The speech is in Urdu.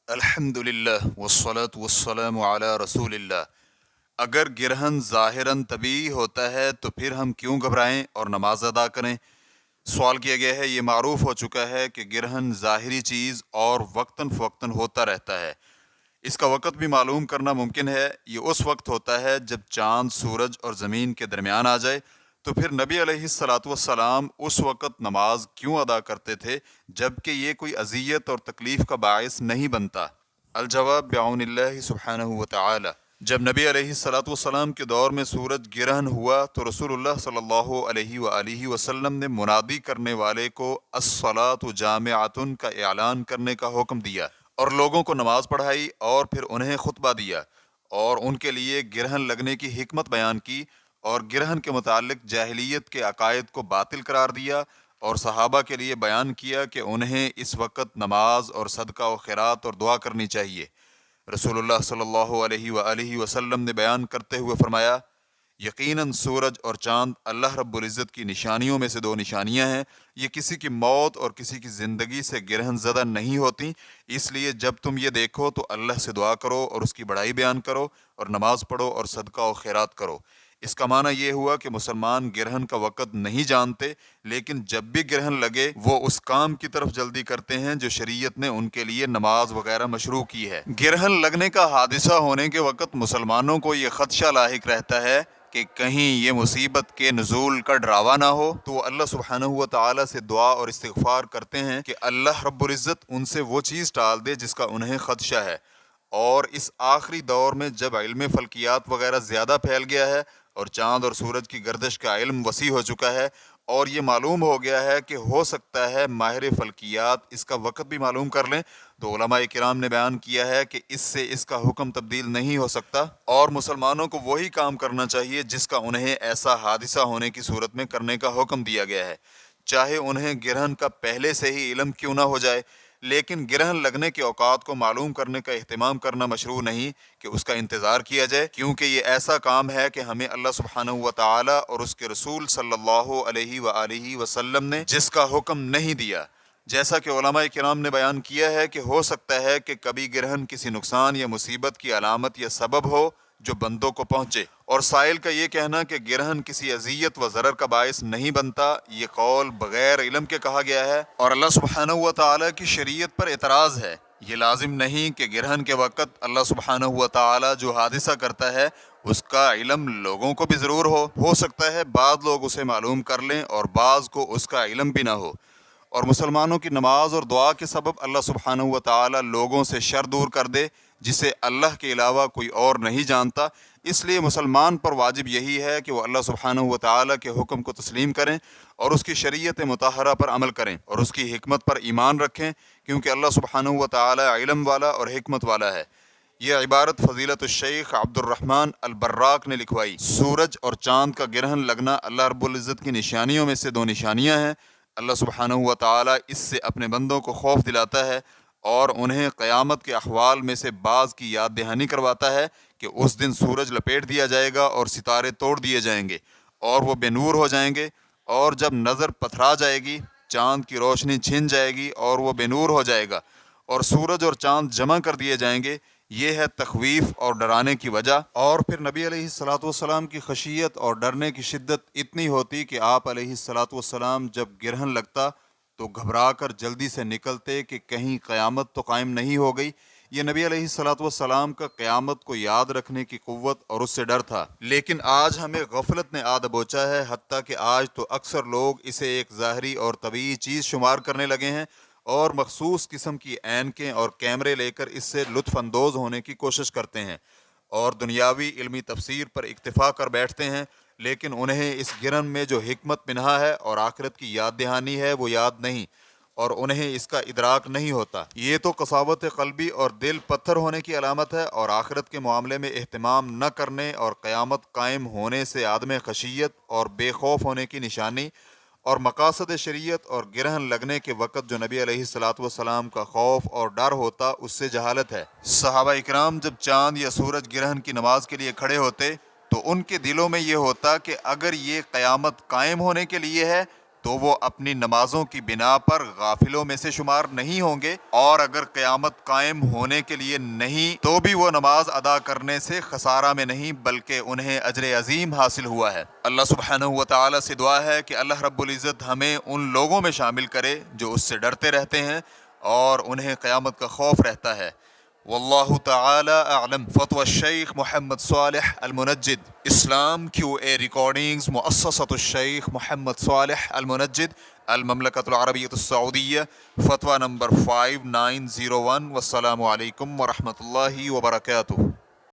الحمدللہ والصلاۃ والسلام علی رسول اللہ۔ اگر گرہن ظاہراً طبیعی ہوتا ہے تو پھر ہم کیوں گھبرائیں اور نماز ادا کریں؟ سوال کیا گیا ہے۔ یہ معروف ہو چکا ہے کہ گرہن ظاہری چیز اور وقتاً فوقتاً ہوتا رہتا ہے۔ اس کا وقت بھی معلوم کرنا ممکن ہے۔ یہ اس وقت ہوتا ہے جب چاند سورج اور زمین کے درمیان آ جائے۔ تو پھر نبی علیہ الصلاۃ والسلام اس وقت نماز کیوں ادا کرتے تھے جبکہ یہ کوئی اذیت اور تکلیف کا باعث نہیں بنتا؟ الجواب بعون اللہ سبحانہ وتعالی۔ جب نبی علیہ الصلاۃ والسلام کے دور میں سورج گرہن ہوا تو رسول اللہ صلی اللہ علیہ وآلہ وسلم نے منادی کرنے والے کو الصلاۃ جامعۃ کا اعلان کرنے کا حکم دیا اور لوگوں کو نماز پڑھائی اور پھر انہیں خطبہ دیا اور ان کے لیے گرہن لگنے کی حکمت بیان کی اور گرہن کے متعلق جاہلیت کے عقائد کو باطل قرار دیا اور صحابہ کے لیے بیان کیا کہ انہیں اس وقت نماز اور صدقہ و خیرات اور دعا کرنی چاہیے۔ رسول اللہ صلی اللہ علیہ وآلہ وسلم نے بیان کرتے ہوئے فرمایا، یقیناً سورج اور چاند اللہ رب العزت کی نشانیوں میں سے دو نشانیاں ہیں۔ یہ کسی کی موت اور کسی کی زندگی سے گرہن زدہ نہیں ہوتی، اس لیے جب تم یہ دیکھو تو اللہ سے دعا کرو اور اس کی بڑائی بیان کرو اور نماز پڑھو اور صدقہ و خیرات کرو۔ اس کا معنی یہ ہوا کہ مسلمان گرہن کا وقت نہیں جانتے، لیکن جب بھی گرہن لگے وہ اس کام کی طرف جلدی کرتے ہیں جو شریعت نے ان کے لیے نماز وغیرہ مشروع کی ہے۔ گرہن لگنے کا حادثہ ہونے کے وقت مسلمانوں کو یہ خدشہ لاحق رہتا ہے کہ کہیں یہ مصیبت کے نزول کا ڈراوا نہ ہو، تو وہ اللہ سبحانہ وتعالی سے دعا اور استغفار کرتے ہیں کہ اللہ رب العزت ان سے وہ چیز ٹال دے جس کا انہیں خدشہ ہے۔ اور اس آخری دور میں جب علم فلکیات وغیرہ زیادہ پھیل گیا ہے اور چاند اور سورج کی گردش کا علم وسیع ہو چکا ہے اور یہ معلوم ہو گیا ہے کہ ہو سکتا ہے ماہر فلکیات اس کا وقت بھی معلوم کر لیں، تو علماء کرام نے بیان کیا ہے کہ اس سے اس کا حکم تبدیل نہیں ہو سکتا اور مسلمانوں کو وہی کام کرنا چاہیے جس کا انہیں ایسا حادثہ ہونے کی صورت میں کرنے کا حکم دیا گیا ہے، چاہے انہیں گرہن کا پہلے سے ہی علم کیوں نہ ہو جائے۔ لیکن گرہن لگنے کے اوقات کو معلوم کرنے کا اہتمام کرنا مشروع نہیں کہ اس کا انتظار کیا جائے، کیونکہ یہ ایسا کام ہے کہ ہمیں اللہ سبحانہ وتعالی اور اس کے رسول صلی اللہ علیہ وآلہ وسلم نے جس کا حکم نہیں دیا۔ جیسا کہ علماء کرام نے بیان کیا ہے کہ ہو سکتا ہے کہ کبھی گرہن کسی نقصان یا مصیبت کی علامت یا سبب ہو جو بندوں کو پہنچے، اور سائل کا یہ کہنا کہ گرہن کسی اذیت و ضرر کا باعث نہیں بنتا، یہ قول بغیر علم کے کہا گیا ہے اور اللہ سبحانہ وتعالی کی شریعت پر اعتراض ہے۔ یہ لازم نہیں کہ گرہن کے وقت اللہ سبحانہ وتعالی جو حادثہ کرتا ہے اس کا علم لوگوں کو بھی ضرور ہو سکتا ہے بعض لوگ اسے معلوم کر لیں اور بعض کو اس کا علم بھی نہ ہو، اور مسلمانوں کی نماز اور دعا کے سبب اللہ سبحانہ وتعالی لوگوں سے شر دور کر دے جسے اللہ کے علاوہ کوئی اور نہیں جانتا۔ اس لیے مسلمان پر واجب یہی ہے کہ وہ اللہ سبحانہ وتعالی کے حکم کو تسلیم کریں اور اس کی شریعت مطہرہ پر عمل کریں اور اس کی حکمت پر ایمان رکھیں، کیونکہ اللہ سبحانہ وتعالی علم والا اور حکمت والا ہے۔ یہ عبارت فضیلت الشیخ عبد الرحمن البراق نے لکھوائی۔ سورج اور چاند کا گرہن لگنا اللہ رب العزت کی نشانیوں میں سے دو نشانیاں ہیں۔ اللہ سبحانہ وتعالی اس سے اپنے بندوں کو خوف دلاتا ہے اور انہیں قیامت کے احوال میں سے بعض کی یاد دہانی کرواتا ہے کہ اس دن سورج لپیٹ دیا جائے گا اور ستارے توڑ دیے جائیں گے اور وہ بے نور ہو جائیں گے، اور جب نظر پتھرا جائے گی چاند کی روشنی چھن جائے گی اور وہ بے نور ہو جائے گا اور سورج اور چاند جمع کر دیے جائیں گے۔ یہ ہے تخویف اور ڈرانے کی وجہ۔ اور پھر نبی علیہ الصلاۃ والسلام کی خشیت اور ڈرنے کی شدت اتنی ہوتی کہ آپ علیہ الصلاۃ والسلام جب گرہن لگتا تو گھبرا کر جلدی سے نکلتے کہ کہیں قیامت تو قائم نہیں ہو گئی۔ یہ نبی علیہ الصلاۃ والسلام کا قیامت کو یاد رکھنے کی قوت اور اس سے ڈر تھا، لیکن آج ہمیں غفلت نے آ دبوچا ہے، حتیٰ کہ آج تو اکثر لوگ اسے ایک ظاہری اور طبیعی چیز شمار کرنے لگے ہیں اور مخصوص قسم کی اینکیں اور کیمرے لے کر اس سے لطف اندوز ہونے کی کوشش کرتے ہیں اور دنیاوی علمی تفسیر پر اکتفا کر بیٹھتے ہیں، لیکن انہیں اس گرہن میں جو حکمت پنہا ہے اور آخرت کی یاد دہانی ہے وہ یاد نہیں اور انہیں اس کا ادراک نہیں ہوتا۔ یہ تو قساوت قلبی اور دل پتھر ہونے کی علامت ہے اور آخرت کے معاملے میں اہتمام نہ کرنے اور قیامت قائم ہونے سے عدم خشیت اور بے خوف ہونے کی نشانی اور مقاصد شریعت اور گرہن لگنے کے وقت جو نبی علیہ الصلاۃ والسلام کا خوف اور ڈر ہوتا اس سے جہالت ہے۔ صحابہ اکرام جب چاند یا سورج گرہن کی نماز کے لیے کھڑے ہوتے تو ان کے دلوں میں یہ ہوتا کہ اگر یہ قیامت قائم ہونے کے لیے ہے تو وہ اپنی نمازوں کی بنا پر غافلوں میں سے شمار نہیں ہوں گے، اور اگر قیامت قائم ہونے کے لیے نہیں تو بھی وہ نماز ادا کرنے سے خسارہ میں نہیں بلکہ انہیں اجر عظیم حاصل ہوا ہے۔ اللہ سبحانہ و تعالیٰ سے دعا ہے کہ اللہ رب العزت ہمیں ان لوگوں میں شامل کرے جو اس سے ڈرتے رہتے ہیں اور انہیں قیامت کا خوف رہتا ہے۔ واللہ تعالی اعلم۔ فتوی الشیخ محمد صالح المنجد، اسلام کیو اے ریکارڈنگز، مؤسسۃ الشیخ محمد صالح المنجد، المملکۃ العربیۃ السعودیہ، فتویٰ نمبر 5901۔ والسلام علیکم ورحمۃ اللہ وبرکاتہ۔